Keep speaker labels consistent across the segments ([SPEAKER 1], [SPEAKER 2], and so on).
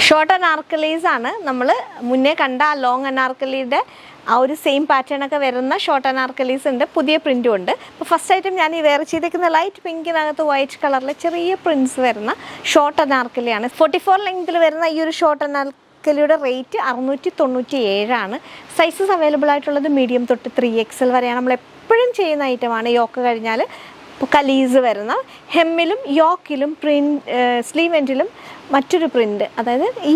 [SPEAKER 1] Short anarkalis ആണ് നമ്മൾ മുന്നേ കണ്ട ആ ലോങ് അനാർക്കലിയുടെ ആ ഒരു സെയിം പാറ്റേൺ ഒക്കെ വരുന്ന ഷോർട്ട് അനാർക്കലീസ് ഉണ്ട്, പുതിയ പ്രിൻറ്റും ഉണ്ട്. അപ്പോൾ ഫസ്റ്റ് ഐറ്റം ഞാൻ ഈ വെയർ ചെയ്തേക്കുന്ന ലൈറ്റ് പിങ്കിനകത്ത് വൈറ്റ് കളറിൽ ചെറിയ പ്രിൻറ്റ്സ് വരുന്ന ഷോർട്ട് അനാർക്കലിയാണ്. 44 ലെങ്ത്തിൽ വരുന്ന ഈ ഒരു ഷോർട്ട് അനാർക്കലിയുടെ റേറ്റ് 697 സൈസസ് അവൈലബിൾ ആയിട്ടുള്ളത് മീഡിയം തൊട്ട് 3XL വരെയാണ്. നമ്മൾ എപ്പോഴും ചെയ്യുന്ന ഐറ്റമാണ്. യോക്ക് കഴിഞ്ഞാൽ കലീസ് വരുന്ന ഹെമ്മിലും യോക്കിലും സ്ലീവ് എൻഡിലും മറ്റൊരു പ്രിൻറ്റ്, അതായത് ഈ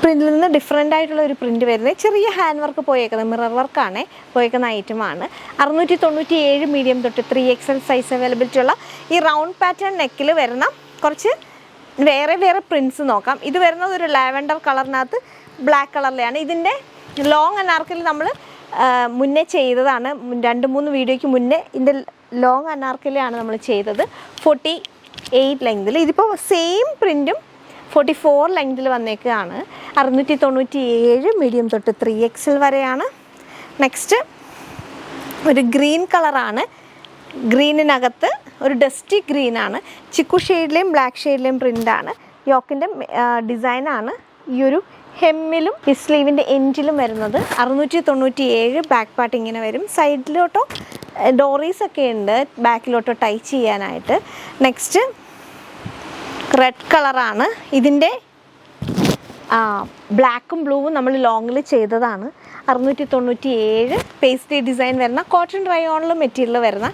[SPEAKER 1] പ്രിൻറ്റിൽ നിന്ന് ഡിഫറെൻ്റ് ആയിട്ടുള്ള ഒരു പ്രിൻറ്റ് വരുന്നത് ചെറിയ ഹാൻഡ് വർക്ക് പോയേക്കുന്നത്, മിറർ വർക്കാണ് പോയേക്കുന്ന ഐറ്റമാണ്. 697 മീഡിയം തൊട്ട് 3XL സൈസ് അവൈലബിലിറ്റി ഉള്ള ഈ റൗണ്ട് പാറ്റേൺ നെക്കിൽ വരുന്ന കുറച്ച് വേറെ പ്രിൻറ്റ്സ് നോക്കാം. ഇത് വരുന്നത് ഒരു ലാവൻഡർ കളറിനകത്ത് ബ്ലാക്ക് കളറിലാണ്. ഇതിൻ്റെ ലോങ് അനാർക്കലി നമ്മൾ മുന്നേ ചെയ്തതാണ്, 2-3 വീഡിയോയ്ക്ക് മുന്നേ ഇതിൻ്റെ ലോങ് അനാർക്കലിയാണ് നമ്മൾ ചെയ്തത് 48 ലെങ്തിൽ. ഇതിപ്പോൾ സെയിം പ്രിൻറ്റും 44 ലെങ്തിൽ വന്നേക്കുകയാണ്. 697 മീഡിയം തൊട്ട് 3XL വരെയാണ്. നെക്സ്റ്റ് ഒരു ഗ്രീൻ കളറാണ്. ഗ്രീനിനകത്ത് ഒരു ഡസ്റ്റി ഗ്രീനാണ്, ചിക്കു ഷെയ്ഡിലെയും ബ്ലാക്ക് ഷെയ്ഡിലെയും പ്രിൻ്റാണ്. യോക്കിൻ്റെ ഡിസൈനാണ് ഈ ഒരു ഹെമ്മിലും ഈ സ്ലീവിൻ്റെ എൻഡിലും വരുന്നത്. 697 ബാക്ക് പാർട്ട് ഇങ്ങനെ വരും. സൈഡിലോട്ടോ ഡോറീസ് ഒക്കെ ഉണ്ട് ബാക്കിലോട്ടോ ടൈ ചെയ്യാനായിട്ട്. നെക്സ്റ്റ് റെഡ് കളറാണ്. ഇതിൻ്റെ ബ്ലാക്കും ബ്ലൂവും നമ്മൾ ലോങ്ങിൽ ചെയ്തതാണ്. 697 പേസ്ട്രി ഡിസൈൻ വരുന്ന കോട്ടൺ റയോണിൽ മെറ്റീരിയൽ വരുന്ന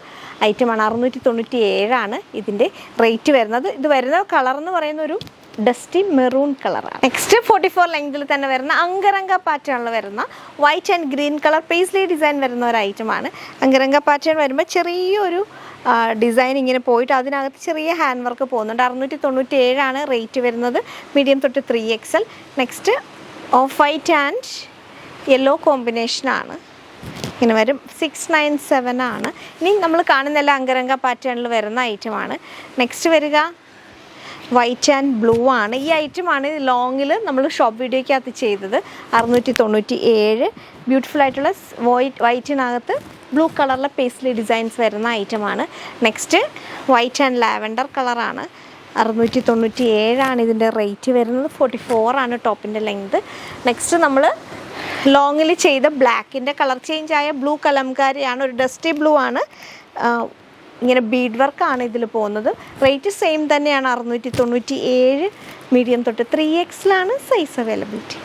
[SPEAKER 1] ഐറ്റമാണ്. 697 ഇതിൻ്റെ റേറ്റ് വരുന്നത്. ഇത് വരുന്ന കളർ എന്ന് പറയുന്ന ഒരു ഡസ്റ്റി മെറൂൺ കളറാണ്. നെക്സ്റ്റ് 44 ലെങ്തിൽ തന്നെ വരുന്ന അങ്കരംഗ പാറ്റേണിൽ വരുന്ന white and green colour paisley design വരുന്ന ഒരു ഐറ്റമാണ്. അങ്കരംഗ പാറ്റേൺ വരുമ്പോൾ ചെറിയൊരു ഡിസൈൻ ഇങ്ങനെ പോയിട്ട് അതിനകത്ത് ചെറിയ ഹാൻഡ് വർക്ക് പോകുന്നുണ്ട്. 697 റേറ്റ് വരുന്നത് മീഡിയം തൊട്ട് 3XL. Next of white and yellow കോമ്പിനേഷനാണ്, ഇങ്ങനെ വരും. 697 ഇനി നമ്മൾ കാണുന്നതെല്ലാം അങ്കരംഗ പാറ്റേണിൽ വരുന്ന ഐറ്റമാണ്. നെക്സ്റ്റ് വരിക വൈറ്റ് ആൻഡ് ബ്ലൂ ആണ്. ഈ ഐറ്റമാണ് ലോങ്ങിൽ നമ്മൾ ഷോപ്പ് വീഡിയോയ്ക്കകത്ത് ചെയ്തത്. 697 ബ്യൂട്ടിഫുൾ ആയിട്ടുള്ള വൈറ്റിനകത്ത് ബ്ലൂ കളറിലെ പേസ്ലി ഡിസൈൻസ് വരുന്ന ഐറ്റമാണ്. നെക്സ്റ്റ് വൈറ്റ് ആൻഡ് ലാവൻഡർ കളറാണ്. 697 ഇതിൻ്റെ റേറ്റ് വരുന്നത്. 44 ടോപ്പിൻ്റെ ലെങ്ത്. നെക്സ്റ്റ് നമ്മൾ ലോങ്ങിൽ ചെയ്ത ബ്ലാക്കിൻ്റെ കളർ ചേഞ്ച് ആയ ബ്ലൂ കലംകാരിയാണ്, ഒരു ഡസ്റ്റി ബ്ലൂ ആണ്. ഇങ്ങനെ ബീഡ് വർക്കാണ് ഇതിൽ പോകുന്നത്. റേറ്റ് സെയിം തന്നെയാണ്. 697 മീഡിയം തൊട്ട് 3XL സൈസ് അവൈലബിലിറ്റി.